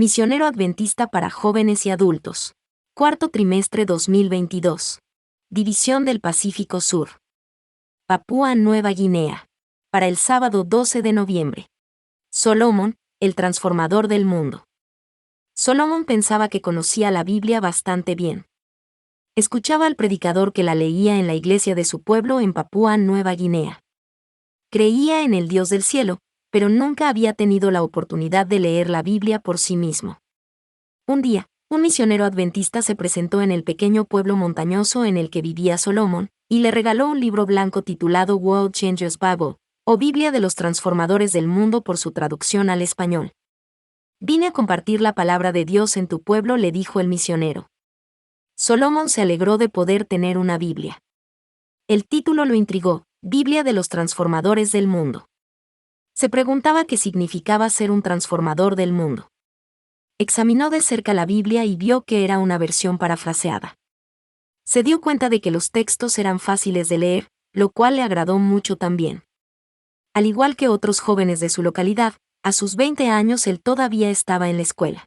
Misionero Adventista para jóvenes y adultos. Cuarto trimestre 2022. División del Pacífico Sur. Papúa Nueva Guinea. Para el sábado 12 de noviembre. Solomon, el transformador del mundo. Solomon pensaba que conocía la Biblia bastante bien. Escuchaba al predicador que la leía en la iglesia de su pueblo en Papúa Nueva Guinea. Creía en el Dios del cielo, pero nunca había tenido la oportunidad de leer la Biblia por sí mismo. Un día, un misionero adventista se presentó en el pequeño pueblo montañoso en el que vivía Solomon, y le regaló un libro blanco titulado World Changers Bible, o Biblia de los Transformadores del Mundo por su traducción al español. «Vine a compartir la palabra de Dios en tu pueblo», le dijo el misionero. Solomon se alegró de poder tener una Biblia. El título lo intrigó, Biblia de los Transformadores del Mundo. Se preguntaba qué significaba ser un transformador del mundo. Examinó de cerca la Biblia y vio que era una versión parafraseada. Se dio cuenta de que los textos eran fáciles de leer, lo cual le agradó mucho también. Al igual que otros jóvenes de su localidad, a sus 20 años él todavía estaba en la escuela.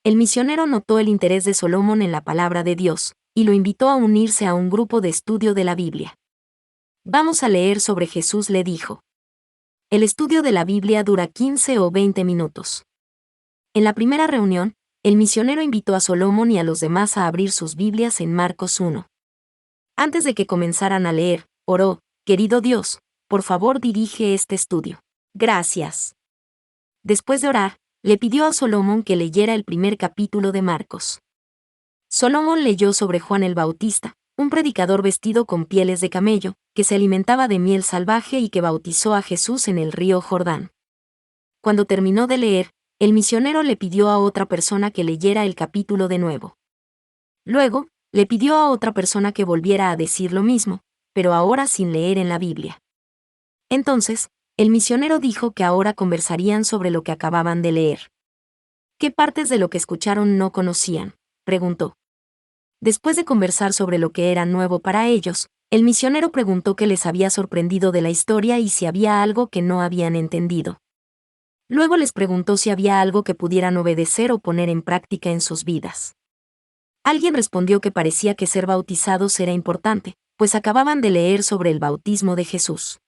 El misionero notó el interés de Solomon en la palabra de Dios, y lo invitó a unirse a un grupo de estudio de la Biblia. «Vamos a leer sobre Jesús», le dijo. El estudio de la Biblia dura 15 o 20 minutos. En la primera reunión, el misionero invitó a Solomon y a los demás a abrir sus Biblias en Marcos 1. Antes de que comenzaran a leer, oró: «Querido Dios, por favor dirige este estudio. Gracias». Después de orar, le pidió a Solomon que leyera el primer capítulo de Marcos. Solomon leyó sobre Juan el Bautista, un predicador vestido con pieles de camello, que se alimentaba de miel salvaje y que bautizó a Jesús en el río Jordán. Cuando terminó de leer, el misionero le pidió a otra persona que leyera el capítulo de nuevo. Luego, le pidió a otra persona que volviera a decir lo mismo, pero ahora sin leer en la Biblia. Entonces, el misionero dijo que ahora conversarían sobre lo que acababan de leer. «¿Qué partes de lo que escucharon no conocían?», preguntó. Después de conversar sobre lo que era nuevo para ellos, el misionero preguntó qué les había sorprendido de la historia y si había algo que no habían entendido. Luego les preguntó si había algo que pudieran obedecer o poner en práctica en sus vidas. Alguien respondió que parecía que ser bautizados era importante, pues acababan de leer sobre el bautismo de Jesús.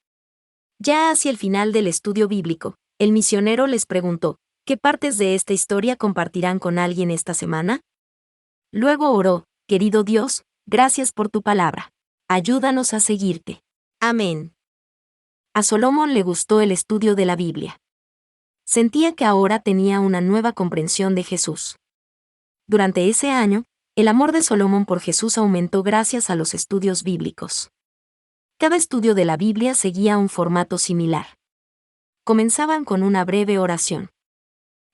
Ya hacia el final del estudio bíblico, el misionero les preguntó: «¿Qué partes de esta historia compartirán con alguien esta semana?». Luego oró: «Querido Dios, gracias por tu palabra. Ayúdanos a seguirte. Amén». A Solomon le gustó el estudio de la Biblia. Sentía que ahora tenía una nueva comprensión de Jesús. Durante ese año, el amor de Solomon por Jesús aumentó gracias a los estudios bíblicos. Cada estudio de la Biblia seguía un formato similar. Comenzaban con una breve oración.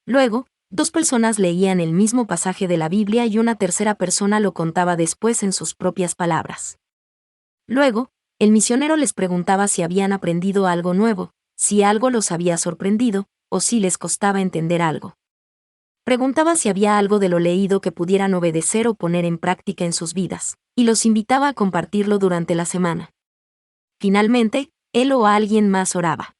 Luego, dos personas leían el mismo pasaje de la Biblia y una tercera persona lo contaba después en sus propias palabras. Luego, el misionero les preguntaba si habían aprendido algo nuevo, si algo los había sorprendido, o si les costaba entender algo. Preguntaba si había algo de lo leído que pudieran obedecer o poner en práctica en sus vidas, y los invitaba a compartirlo durante la semana. Finalmente, él o alguien más oraba.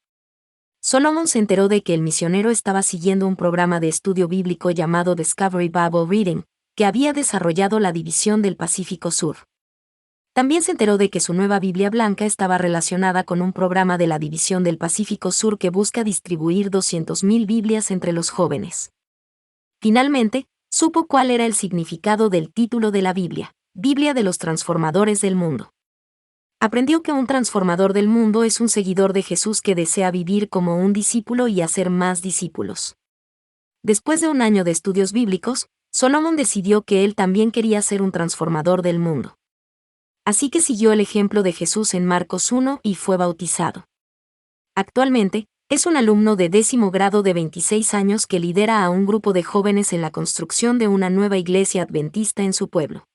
Solomon se enteró de que el misionero estaba siguiendo un programa de estudio bíblico llamado Discovery Bible Reading, que había desarrollado la División del Pacífico Sur. También se enteró de que su nueva Biblia blanca estaba relacionada con un programa de la División del Pacífico Sur que busca distribuir 200,000 Biblias entre los jóvenes. Finalmente, supo cuál era el significado del título de la Biblia, Biblia de los Transformadores del Mundo. Aprendió que un transformador del mundo es un seguidor de Jesús que desea vivir como un discípulo y hacer más discípulos. Después de un año de estudios bíblicos, Solomon decidió que él también quería ser un transformador del mundo. Así que siguió el ejemplo de Jesús en Marcos 1 y fue bautizado. Actualmente, es un alumno de 10º grado de 26 años que lidera a un grupo de jóvenes en la construcción de una nueva iglesia adventista en su pueblo.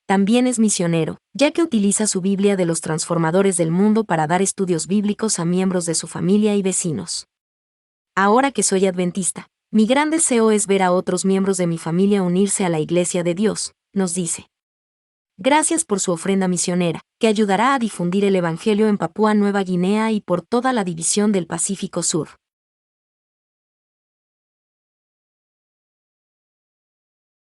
También es misionero, ya que utiliza su Biblia de los Transformadores del Mundo para dar estudios bíblicos a miembros de su familia y vecinos. «Ahora que soy adventista, mi gran deseo es ver a otros miembros de mi familia unirse a la Iglesia de Dios», nos dice. Gracias por su ofrenda misionera, que ayudará a difundir el Evangelio en Papúa Nueva Guinea y por toda la división del Pacífico Sur.